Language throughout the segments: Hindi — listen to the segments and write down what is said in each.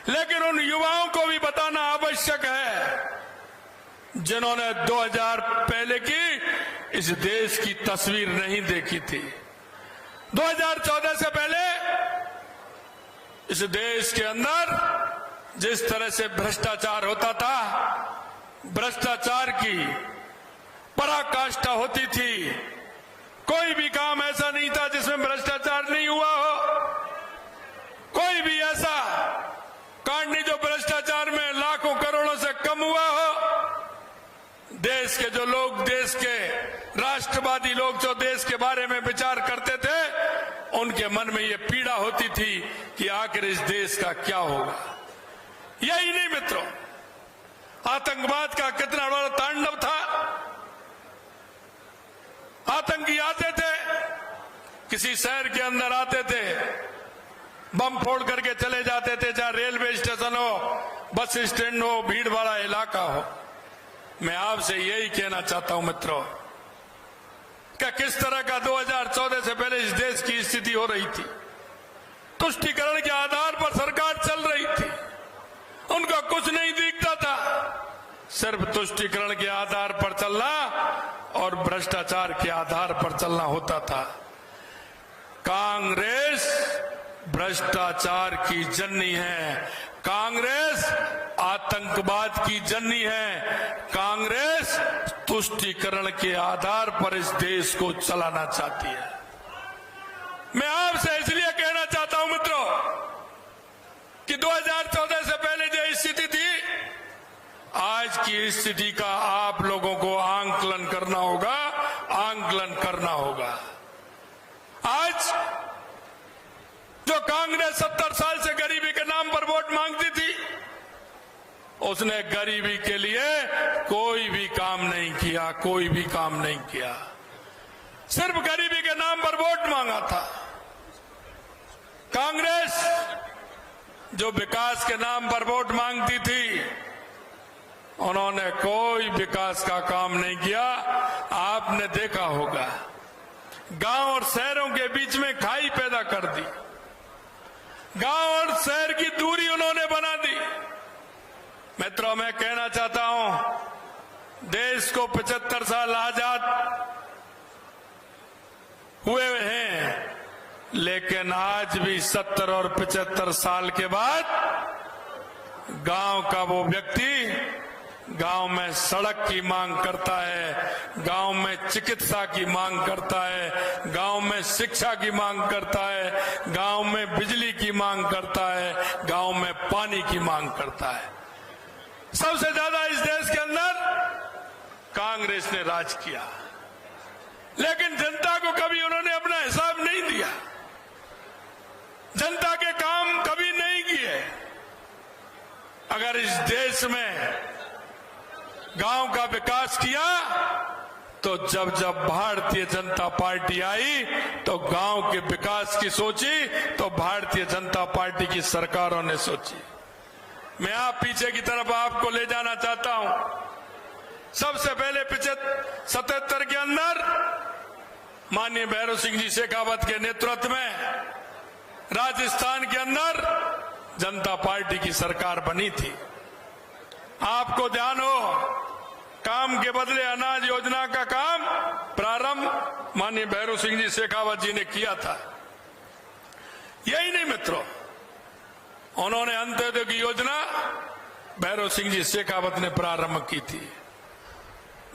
लेकिन उन युवाओं को भी बताना आवश्यक है जिन्होंने 2000 पहले की इस देश की तस्वीर नहीं देखी थी। 2014 से पहले इस देश के अंदर जिस तरह से भ्रष्टाचार होता था, भ्रष्टाचार की पराकाष्ठा होती थी। कोई भी काम ऐसा नहीं था जिसमें भ्रष्टाचार नहीं हुआ हो। कोई भी ऐसा कांड नहीं जो भ्रष्टाचार में लाखों करोड़ों से कम हुआ हो। देश के जो लोग, देश के राष्ट्रवादी लोग जो देश के बारे में विचार करते थे, उनके मन में ये पीड़ा होती थी कि आखिर इस देश का क्या होगा। यही नहीं मित्रों, आतंकवाद का कितना बड़ा तांडव था। आतंकी आते थे, किसी शहर के अंदर आते थे, बम फोड़ करके चले जाते थे, चाहे रेलवे स्टेशन हो, बस स्टैंड हो, भीड़ वाला इलाका हो। मैं आपसे यही कहना चाहता हूं मित्रों कि किस तरह का 2014 से पहले इस देश की स्थिति हो रही थी। तुष्टीकरण के आधार पर सरकार चल रही थी, उनका कुछ नहीं दिखता था। सिर्फ तुष्टीकरण के आधार पर चलना और भ्रष्टाचार के आधार पर चलना होता था। कांग्रेस भ्रष्टाचार की जननी है, कांग्रेस आतंकवाद की जननी है, कांग्रेस तुष्टीकरण के आधार पर इस देश को चलाना चाहती है। मैं आपसे इसलिए कहना चाहता हूं मित्रों कि 2014 से पहले जो स्थिति थी, आज की स्थिति का आप लोगों को आंकलन करना होगा, आंकलन करना होगा। आज जो कांग्रेस 70 साल से गरीबी के नाम पर वोट मांगती थी, उसने गरीबी के लिए कोई भी काम नहीं किया, कोई भी काम नहीं किया। सिर्फ गरीबी के नाम पर वोट मांगा था। कांग्रेस जो विकास के नाम पर वोट मांगती थी, उन्होंने कोई विकास का काम नहीं किया। आपने देखा होगा, गांव और शहरों के बीच में खाई पैदा कर दी, गांव और शहर की दूरी उन्होंने बना दी। मित्रों, मैं कहना चाहता हूं, देश को 75 साल आजाद हुए हैं, लेकिन आज भी 70 और 75 साल के बाद गांव का वो व्यक्ति गांव में सड़क की मांग करता है, गांव में चिकित्सा की मांग करता है, गांव में शिक्षा की मांग करता है, गांव में बिजली की मांग करता है, गांव में पानी की मांग करता है। सबसे ज्यादा इस देश के अंदर कांग्रेस ने राज किया, लेकिन जनता को कभी उन्होंने अपना हिसाब नहीं दिया, जनता के काम कभी नहीं किए। अगर इस देश में गांव का विकास किया तो जब जब भारतीय जनता पार्टी आई तो गांव के विकास की सोची, तो भारतीय जनता पार्टी की सरकारों ने सोची। मैं आप पीछे की तरफ आपको ले जाना चाहता हूं। सबसे पहले 77 के अंदर माननीय भैरव सिंह जी शेखावत के नेतृत्व में राजस्थान के अंदर जनता पार्टी की सरकार बनी थी। आपको ध्यान हो, काम के बदले अनाज योजना का काम प्रारंभ माननीय भैरव सिंह जी शेखावत जी ने किया था। यही नहीं मित्रों, उन्होंने अंत्योदय की योजना भैरव सिंह जी शेखावत ने प्रारंभ की थी।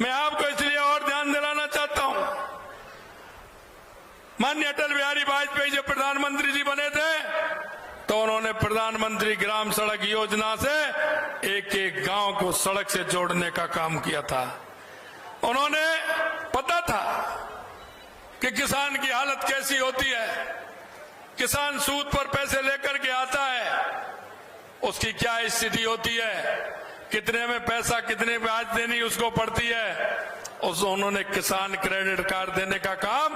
मैं आपको इसलिए और ध्यान दिलाना चाहता हूं, माननीय अटल बिहारी वाजपेयी जब प्रधानमंत्री जी बने थे तो उन्होंने प्रधानमंत्री ग्राम सड़क योजना से एक एक गांव को सड़क से जोड़ने का काम किया था। उन्होंने पता था कि किसान की हालत कैसी होती है, किसान सूद पर पैसे लेकर के आता है, उसकी क्या स्थिति होती है, कितने में पैसा कितने ब्याज देनी उसको पड़ती है। उन्होंने किसान क्रेडिट कार्ड देने का काम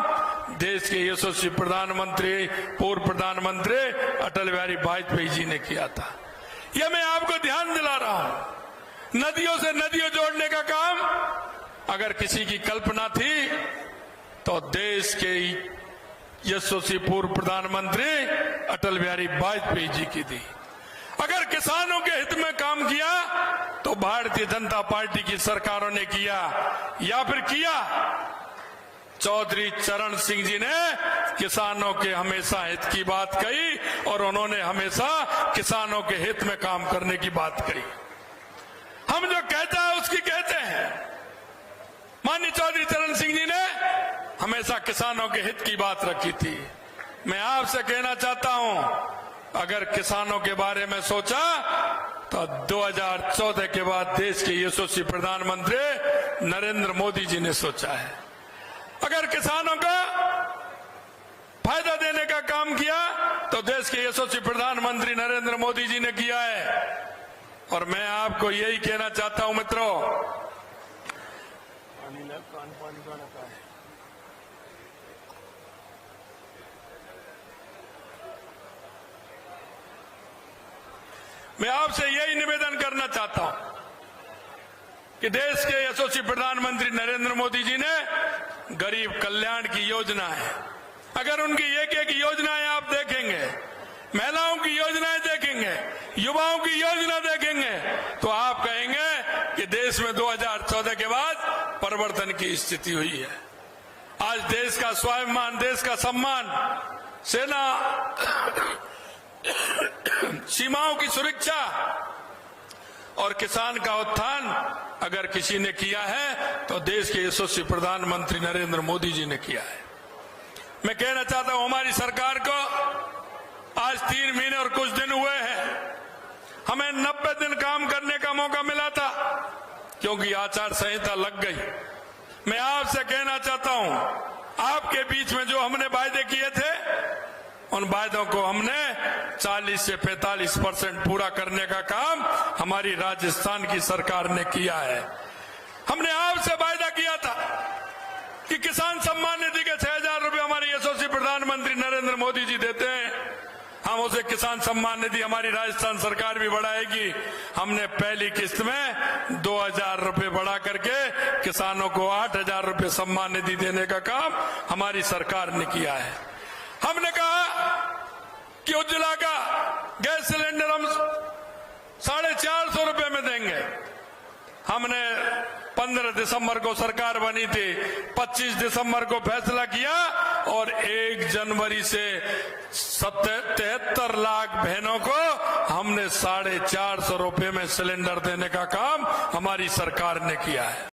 देश के यशस्वी प्रधानमंत्री, पूर्व प्रधानमंत्री अटल बिहारी वाजपेयी जी ने किया था। यह मैं आपको ध्यान दिला रहा हूं। नदियों से नदियों जोड़ने का काम अगर किसी की कल्पना थी तो देश के यशस्वी पूर्व प्रधानमंत्री अटल बिहारी वाजपेयी जी की थी। अगर किसानों के हित में काम किया तो भारतीय जनता पार्टी की सरकारों ने किया, या फिर किया चौधरी चरण सिंह जी ने किसानों के हमेशा हित की बात कही और उन्होंने हमेशा किसानों के हित में काम करने की बात कही। हम जो कहता है उसकी कहते हैं। माननीय चौधरी चरण सिंह जी ने हमेशा किसानों के हित की बात रखी थी। मैं आपसे कहना चाहता हूं, अगर किसानों के बारे में सोचा तो 2014 के बाद देश के यशस्वी प्रधानमंत्री नरेंद्र मोदी जी ने सोचा है। अगर किसानों को फायदा देने का काम किया तो देश के यशस्वी प्रधानमंत्री नरेंद्र मोदी जी ने किया है। और मैं आपको यही कहना चाहता हूं मित्रों, मैं आपसे यही निवेदन करना चाहता हूं कि देश के यशस्वी प्रधानमंत्री नरेंद्र मोदी जी ने गरीब कल्याण की योजना है, अगर उनकी एक एक योजनाएं आप देखेंगे, महिलाओं की योजनाएं देखेंगे, युवाओं की योजना देखेंगे, तो आप कहेंगे कि देश में 2014 के बाद परिवर्तन की स्थिति हुई है। आज देश का स्वाभिमान, देश का सम्मान, सेना, सीमाओं की सुरक्षा और किसान का उत्थान अगर किसी ने किया है तो देश के यशस्वी प्रधानमंत्री नरेंद्र मोदी जी ने किया है। मैं कहना चाहता हूं, हमारी सरकार को आज 3 महीने और कुछ दिन हुए हैं। हमें 90 दिन काम करने का मौका मिला था क्योंकि आचार संहिता लग गई। मैं आपसे कहना चाहता हूं, आपके बीच में जो हमने वायदे किए थे उन वायदों को हमने 40 से 45% पूरा करने का काम हमारी राजस्थान की सरकार ने किया है। हमने आपसे वायदा किया था कि किसान सम्मान निधि के 6,000 रुपए हमारे यशस्वी प्रधानमंत्री नरेंद्र मोदी जी देते हैं, हम उसे किसान सम्मान निधि हमारी राजस्थान सरकार भी बढ़ाएगी। हमने पहली किस्त में 2,000 रुपए बढ़ा करके किसानों को 8,000 रुपए सम्मान निधि देने का काम हमारी सरकार ने किया है। हमने कहा कि उज्ज्वला का गैस सिलेंडर हम 450 रुपए में देंगे। हमने 15 दिसंबर को सरकार बनी थी, 25 दिसंबर को फैसला किया और 1 जनवरी से 73 लाख बहनों को हमने 450 रुपए में सिलेंडर देने का काम हमारी सरकार ने किया है।